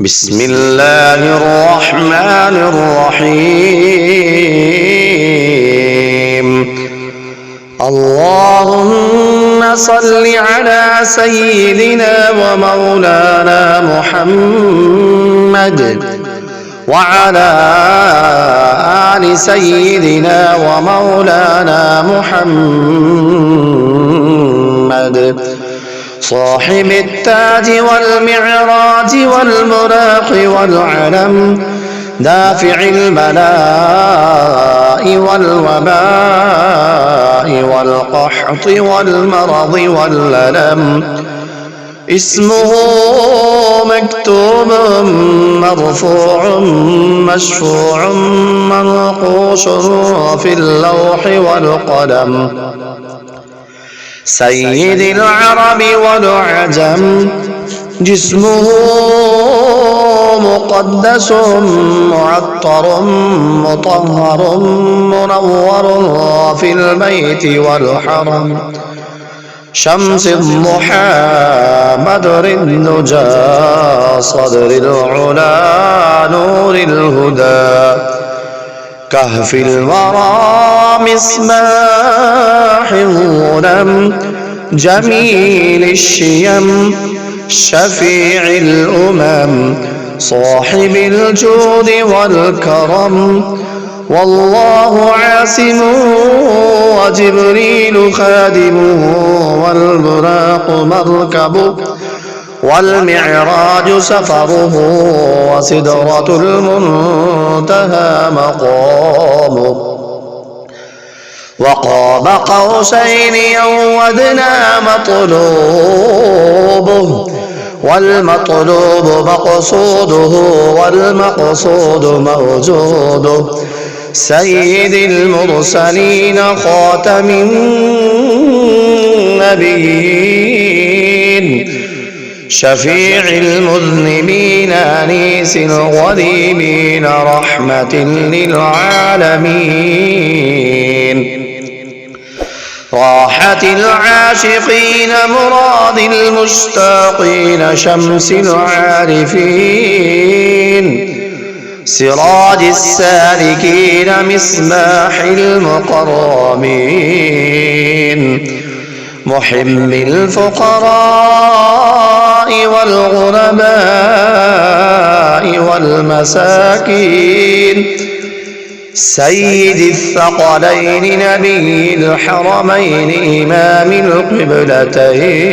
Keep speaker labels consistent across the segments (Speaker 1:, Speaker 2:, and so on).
Speaker 1: بسم الله الرحمن الرحيم. اللهم صل على سيدنا ومولانا محمد وعلى آل سيدنا ومولانا محمد صاحب التاج والمعراج والبراق والعلم، دافع البلاء والوباء والقحط والمرض والألم. اسمه مكتوب مرفوع مشفوع منقوش في اللوح والقلم. سيد العرب والعجم، جسمه مقدس معطر مطهر منور في البيت والحرم. شمس الضحى بدر الدجى صدر العلا نور الهدى. كهف الورى مصباح الظلم، جميل الشيم شفيع الأمم. صاحب الجود والكرم، والله عاصم وجبريل خادمه والبراق مركبه والمعراج سفره وسدرة المنتهى مقامه. وقاب قوسين أو أدنى مطلوبه، والمطلوب مقصوده والمقصود موجوده. سيد المرسلين خاتم النبيين، شفيع المذنبين أنيس الغريبين، رحمة للعالمين. راحة العاشقين مراد المشتاقين، شمس العارفين، سراج السالكين، مصباح المقربين. محب الفقراء والغرباء والمساكين. سيد الثقلين نبي الحرمين، إمام القبلتين،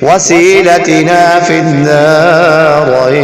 Speaker 1: وسيلتنا في الدارين.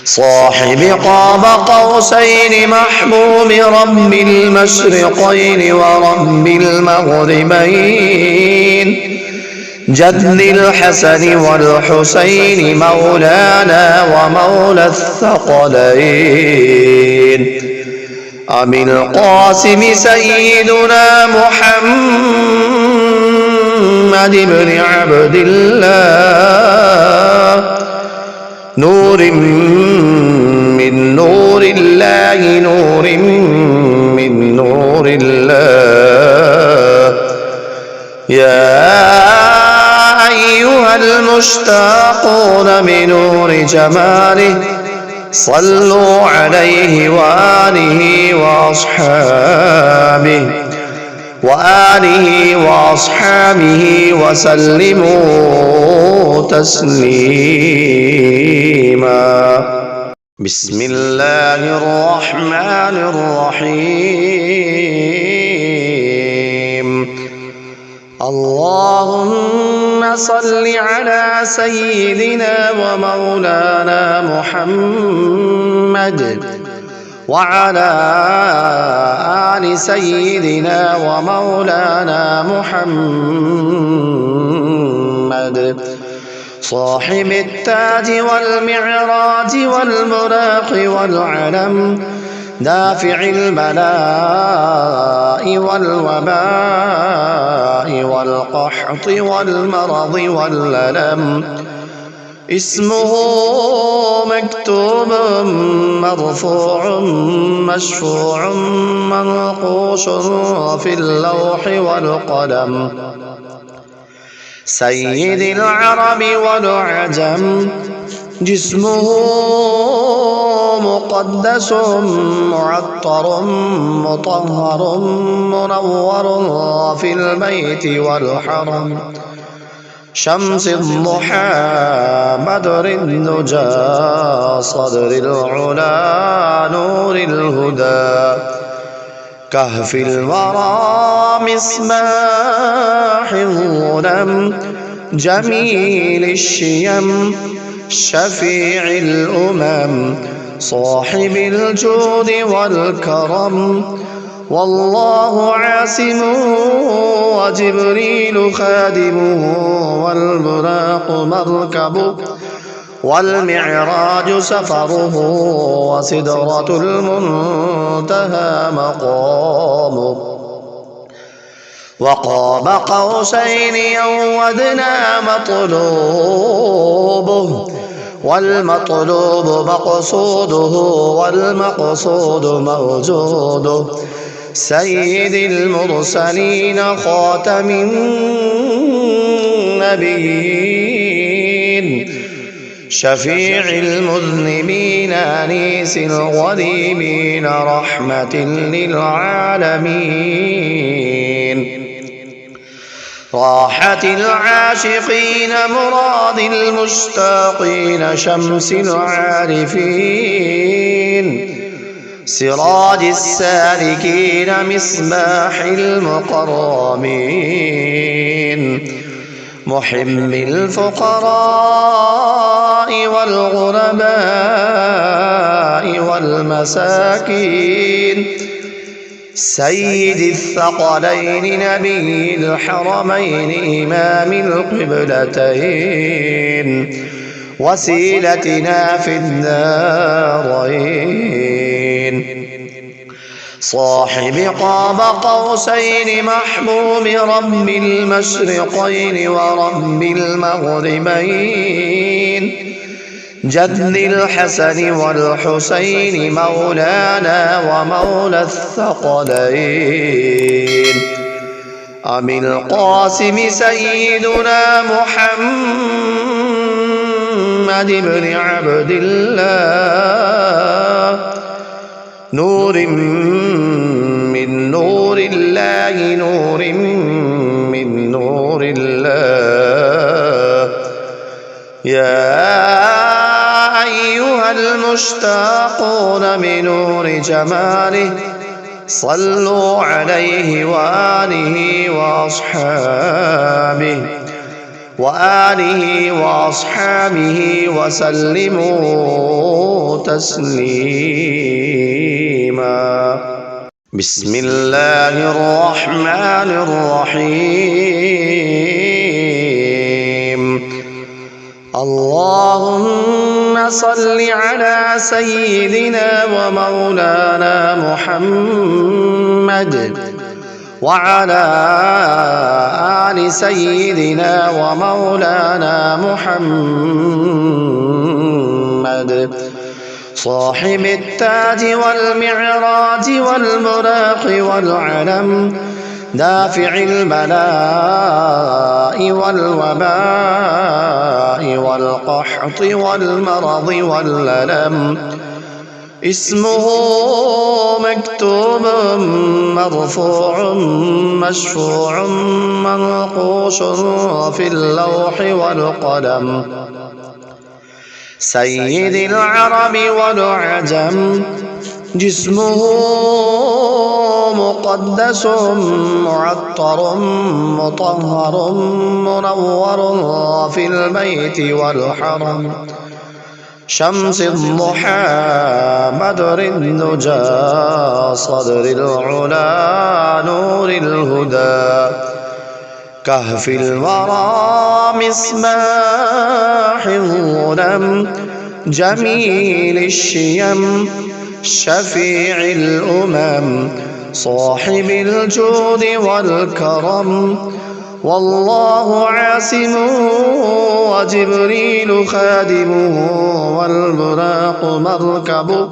Speaker 1: صاحب قاب قوسين محبوب رب المشرقين ورب المغربين. جد الحسن والحسين مولانا ومولى الثقلين. أبي القاسم سيدنا محمد بن عبد الله، نور من نور الله، نور من نور الله. يا أيها المشتاقون بنور جماله، صلوا عليه وآله وأصحابه وسلموا تسليما. بسم الله الرحمن الرحيم. اللهم صل على سيدنا ومولانا محمد وعلى آل سيدنا ومولانا محمد صاحب التاج والمعراج والبراق والعلم، دافع البلاء والوباء والقحط والمرض والألم. اسمه مكتوب مرفوع مشفوع منقوش في اللوح والقلم. سيد العرب والعجم، جسمه مقدس معطر مطهر منور في البيت والحرم، شمس الضحى بدر الدجى صدر العلا نور الهدى، كهف الورى مصباح الظلم، جميل الشيم شفيع الأمم، صاحب الجود والكرم، والله عاصمه وجبريل خادمه، والبراق مركبه والمعراج سفره، وسدرة المنتهى مقامه، وقاب قوسين أو أدنى مطلوبه، والمطلوب مقصوده والمقصود موجوده، سيد المرسلين خاتم النبيين، شفيع المذنبين أنيس الغريبين، رحمة للعالمين، راحة العاشقين مراد المشتاقين، شمس العارفين، سراج السالكين مصباح المقربين، محب الفقراء والغرباء والمساكين، سيد الثقلين نبي الحرمين إمام القبلتين، وسيلتنا في الدارين، صاحب قاب قوسين محبوب رب المشرقين ورب المغربين، جد الحسن والحسين مولانا ومولى الثقلين، أبي القاسم سيدنا محمد بن عبد الله، نور من نور الله، نور من نور الله، يا أيها المشتاقون بنور جماله، صلوا عليه وآله وأصحابه وسلموا تسليما. بسم الله الرحمن الرحيم. اللهم صل على سيدنا ومولانا محمد وعلى آل سيدنا ومولانا محمد، صاحب التاج والمعراج والبراق والعلم، دافع البلاء والوباء والقحط والمرض والألم، اسمه مكتوب مرفوع مشفوع منقوش في اللوح والقلم، سيد العرب والعجم، جسمه مقدس معطر مطهر منور في البيت والحرم، شمس الضحى بدر الدجى صدر العلا نور الهدى، كهف الورى مصباح الظلم، جميل الشيم شفيع الأمم، صاحب الجود والكرم، والله عاصمه وجبريل خادمه، والبراق مركبه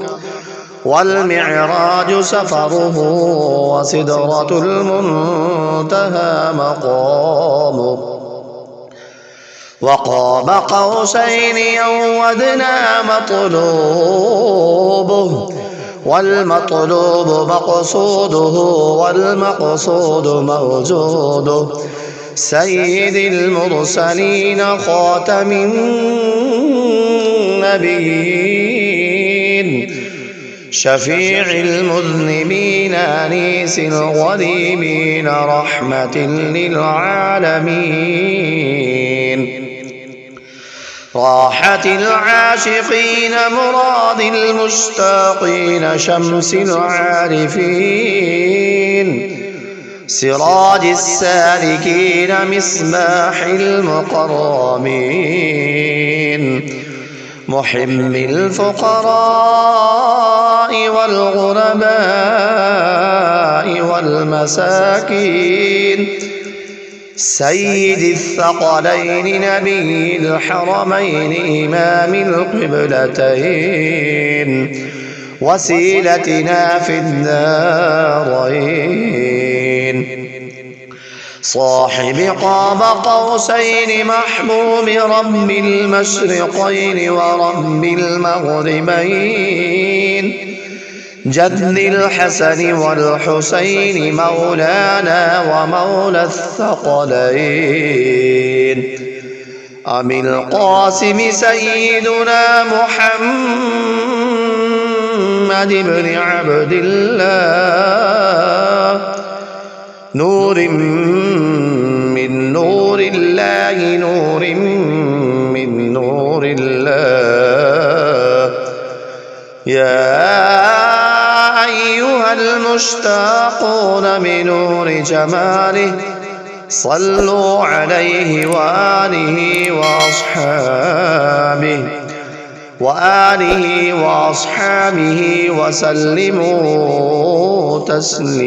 Speaker 1: والمعراج سفره، وسدرة المنتهى مقامه، وقاب قوسين أو أدنى مطلوبه، والمطلوب مقصوده والمقصود موجوده، سيد المرسلين خاتم النبيين، شفيع المذنبين أنيس الغريبين، رحمة للعالمين، راحة العاشقين مراد المشتاقين، شمس العارفين، سراج السالكين، مصباح المقربين، محب الفقراء والغرباء والمساكين، سيد الثقلين نبي الحرمين، إمام القبلتين، وسيلتنا في الدارين، صاحب قاب قوسين، محبوب رب المشرقين ورب المغربين، جد الحسن والحسين، مولانا ومولى الثقلين، أبي القاسم سيدنا محمد بن عبد الله، نور من نور الله، نور من نور الله، يا أيها المشتاقون بنور جماله، صلوا عليه وآله وأصحابه وسلموا تسليما.